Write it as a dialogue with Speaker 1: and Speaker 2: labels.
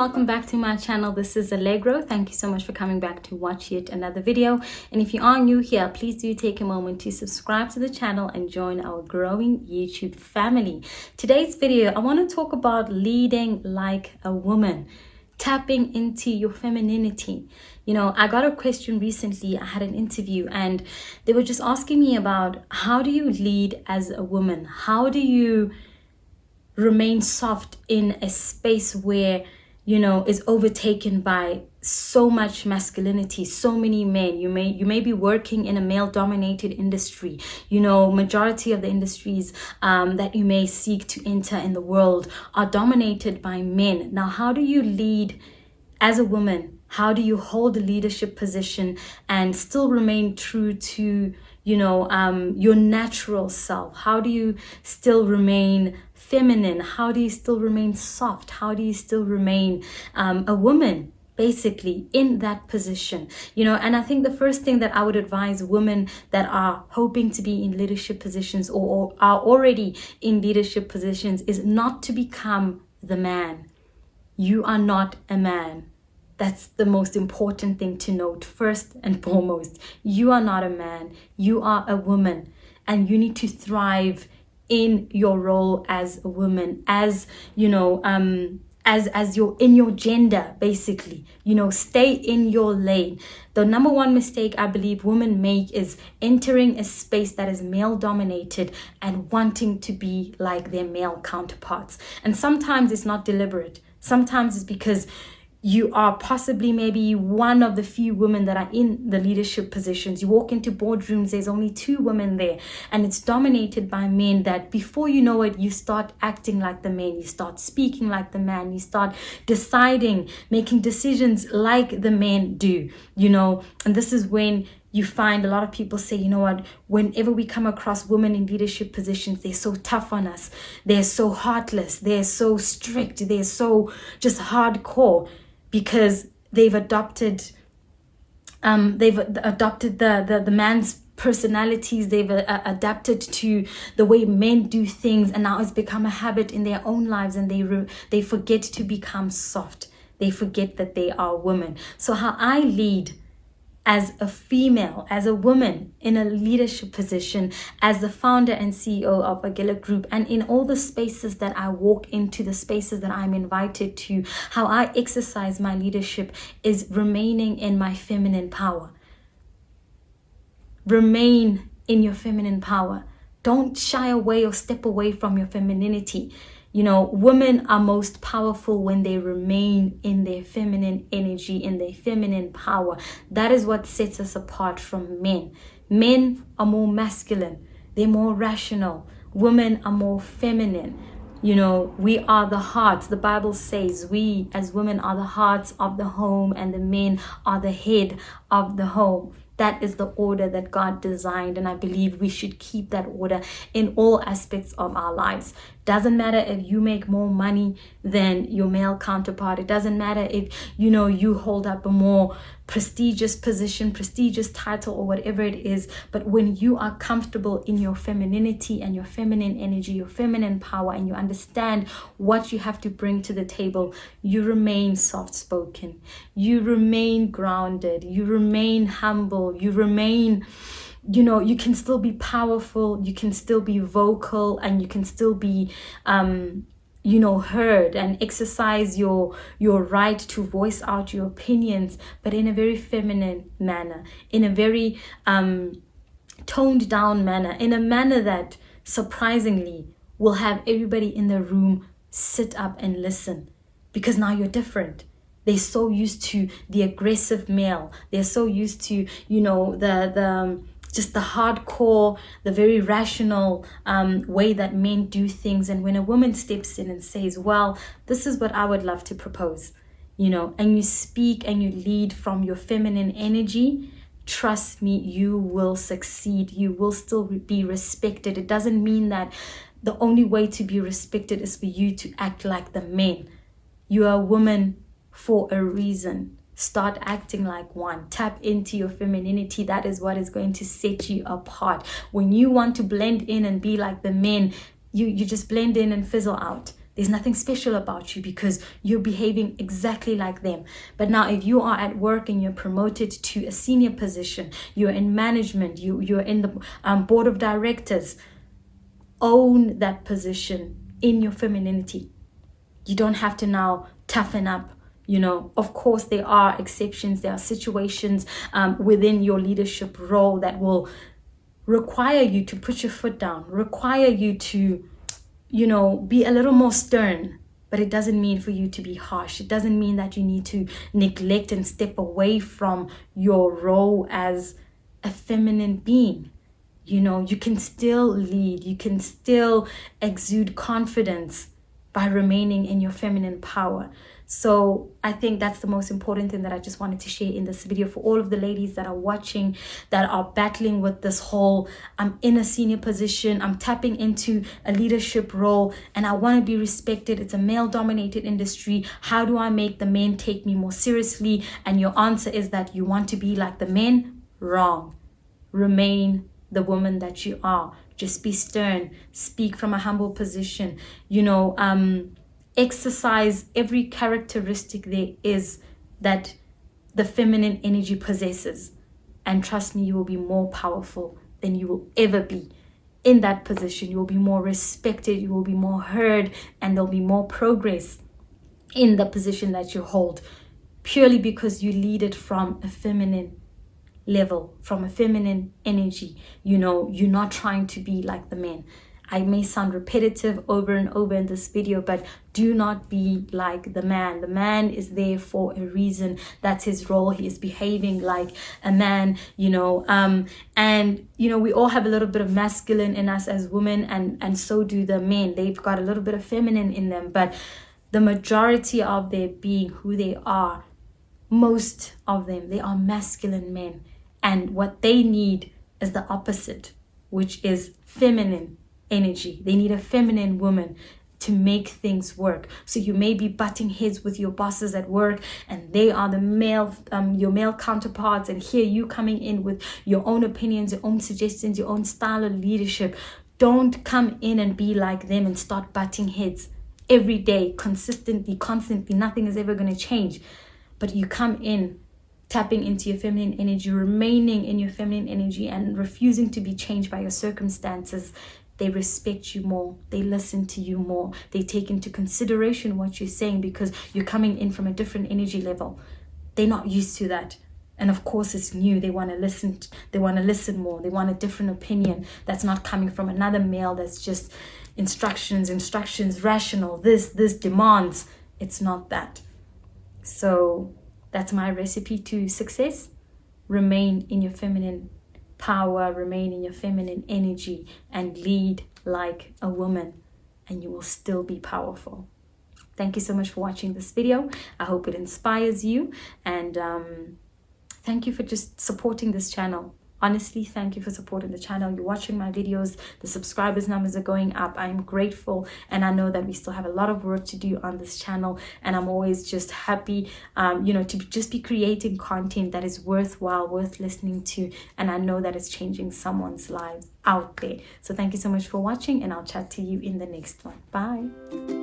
Speaker 1: welcome back to my channel. This is Allegro. Thank you so much for coming back to watch yet another video. And if you are new here, please do take a moment to subscribe to the channel and join our growing YouTube family. Today's video, I want to talk about leading like a woman, tapping into your femininity. You know, I got a question recently. I had an interview and they were just asking me about how do you lead as a woman? How do you remain soft in a space where, you know, is overtaken by so much masculinity, so many men? You may be working in a male dominated industry. You know, majority of the industries that you may seek to enter in the world are dominated by men. Now, how do you lead as a woman? How do you hold a leadership position and still remain true to, you know, your natural self? How do you still remain feminine? How do you still remain soft? How do you still remain a woman, basically, in that position? You know, and I think the first thing that I would advise women that are hoping to be in leadership positions or are already in leadership positions is not to become the man. You are not a man. That's the most important thing to note. First and foremost, you are not a man. You are a woman, and you need to thrive in your role as a woman, as, you know, as your in your gender, basically. You know, stay in your lane. The number one mistake I believe women make is entering a space that is male dominated and wanting to be like their male counterparts. And sometimes it's not deliberate. Sometimes it's because you are possibly maybe one of the few women that are in the leadership positions. You walk into boardrooms, there's only 2 women there, and it's dominated by men that before you know it, you start acting like the men, you start speaking like the man, you start deciding, making decisions like the men do, you know. And this is when you find a lot of people say, you know what, whenever we come across women in leadership positions, they're so tough on us, they're so heartless, they're so strict, they're so just hardcore, because they've adopted the man's personalities, they've adapted to the way men do things, and now it's become a habit in their own lives, and they forget to become soft. They forget that they are women. So how I lead as a female, as a woman in a leadership position, as the founder and CEO of Agila Group, and in all the spaces that I walk into, the spaces that I'm invited to, how I exercise my leadership is remaining in my feminine power. Remain in your feminine power. Don't shy away or step away from your femininity. You know, women are most powerful when they remain in their feminine energy, in their feminine power. That is what sets us apart from men. Men are more masculine. They're more rational. Women are more feminine. You know, we are the hearts. The Bible says we as women are the hearts of the home, and the men are the head of the home. That is the order that God designed, and I believe we should keep that order in all aspects of our lives. Doesn't matter if you make more money than your male counterpart. It doesn't matter if, you know, you hold up a more prestigious position, prestigious title, or whatever it is. But when you are comfortable in your femininity and your feminine energy, your feminine power, and you understand what you have to bring to the table, you remain soft-spoken. You remain grounded. You remain humble. You remain, you know, you can still be powerful, you can still be vocal, and you can still be, you know, heard and exercise your right to voice out your opinions, but in a very feminine manner, in a very toned down manner, in a manner that surprisingly will have everybody in the room sit up and listen, because now you're different. They're so used to the aggressive male. They're so used to, you know, just the hardcore, the very rational way that men do things. And when a woman steps in and says, well, this is what I would love to propose, you know, and you speak and you lead from your feminine energy, trust me, you will succeed. You will still be respected. It doesn't mean that the only way to be respected is for you to act like the men. You are a woman for a reason. Start acting like one. Tap into your femininity. That is what is going to set you apart. When you want to blend in and be like the men, you just blend in and fizzle out. There's nothing special about you because you're behaving exactly like them. But now if you are at work and you're promoted to a senior position, you're in management, you're in the board of directors, own that position in your femininity. You don't have to now toughen up. Of course, there are exceptions. There are situations within your leadership role that will require you to put your foot down, require you to be a little more stern, but it doesn't mean for you to be harsh. It doesn't mean that you need to neglect and step away from your role as a feminine being. You can still lead, you can still exude confidence by remaining in your feminine power. So I think that's the most important thing that I just wanted to share in this video for all of the ladies that are watching, that are battling with this whole, I'm in a senior position, I'm tapping into a leadership role, and I want to be respected. It's a male-dominated industry. How do I make the men take me more seriously? And your answer is that you want to be like the men? Wrong. Remain the woman that you are. Just be stern. Speak from a humble position. Exercise every characteristic there is that the feminine energy possesses. And trust me, you will be more powerful than you will ever be in that position. You will be more respected, you will be more heard, and there'll be more progress in the position that you hold, purely because you lead it from a feminine level, from a feminine energy. You're not trying to be like the men. I may sound repetitive over and over in this video, but do not be like the man. The man is there for a reason. That's his role. He is behaving like a man, and we all have a little bit of masculine in us as women, and so do the men. They've got a little bit of feminine in them, but the majority of their being, who they are, most of them, they are masculine men. And what they need is the opposite, which is feminine energy. They need a feminine woman to make things work. So you may be butting heads with your bosses at work, and they are the male, your male counterparts, and here you coming in with your own opinions, your own suggestions, your own style of leadership. Don't come in and be like them and start butting heads every day, consistently, constantly. Nothing is ever going to change. But you come in tapping into your feminine energy, remaining in your feminine energy, and refusing to be changed by your circumstances. They respect you more. They listen to you more. They take into consideration what you're saying because you're coming in from a different energy level. They're not used to that. And of course, it's new. They want to listen. They want to listen more. They want a different opinion that's not coming from another male that's just instructions, rational, this demands. It's not that. So that's my recipe to success. Remain in your feminine power, remain in your feminine energy, and lead like a woman, and you will still be powerful. Thank you so much for watching this video. I hope it inspires you, and thank you for just supporting this channel. Honestly, thank you for supporting the channel. You're watching my videos. The subscribers numbers are going up. I'm grateful, and I know that we still have a lot of work to do on this channel, and I'm always just happy to just be creating content that is worthwhile, worth listening to, and I know that it's changing someone's lives out there. So thank you so much for watching, and I'll chat to you in the next one. Bye.